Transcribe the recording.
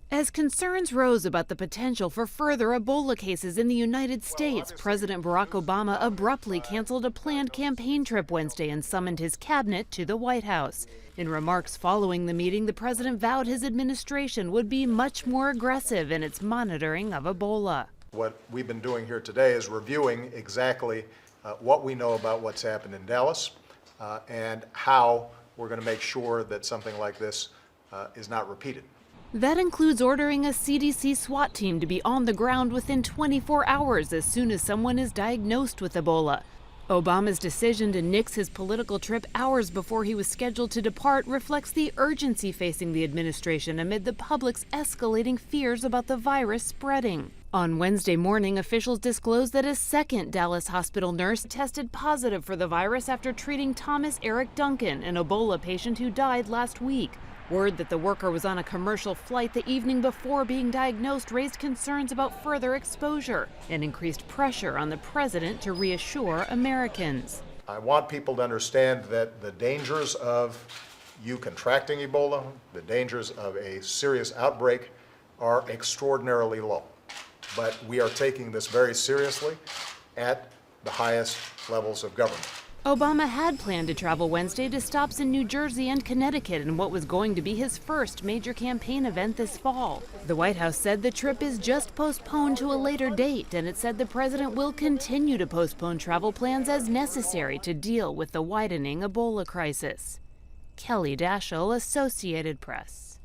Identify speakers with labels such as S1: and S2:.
S1: As concerns rose about the potential for further Ebola cases in the United States, President Barack Obama abruptly canceled a planned campaign trip Wednesday and summoned his cabinet to the White House. In remarks following the meeting, the president vowed his administration would be much more aggressive in its monitoring of Ebola.
S2: What we've been doing here today is reviewing exactly what we know about what's happened in Dallas and how we're going to make sure that something like this is not repeated.
S1: That includes ordering a CDC SWAT team to be on the ground within 24 hours as soon as someone is diagnosed with Ebola. Obama's decision to nix his political trip hours before he was scheduled to depart reflects the urgency facing the administration amid the public's escalating fears about the virus spreading. On Wednesday morning, officials disclosed that a second Dallas hospital nurse tested positive for the virus after treating Thomas Eric Duncan, an Ebola patient who died last week. Word that the worker was on a commercial flight the evening before being diagnosed raised concerns about further exposure and increased pressure on the president to reassure Americans.
S2: I want people to understand that the dangers of you contracting Ebola, the dangers of a serious outbreak are extraordinarily low. But we are taking this very seriously at the highest levels of government.
S1: Obama had planned to travel Wednesday to stops in New Jersey and Connecticut in what was going to be his first major campaign event this fall. The White House said the trip is just postponed to a later date, and it said the president will continue to postpone travel plans as necessary to deal with the widening Ebola crisis. Kelly Daschle, Associated Press.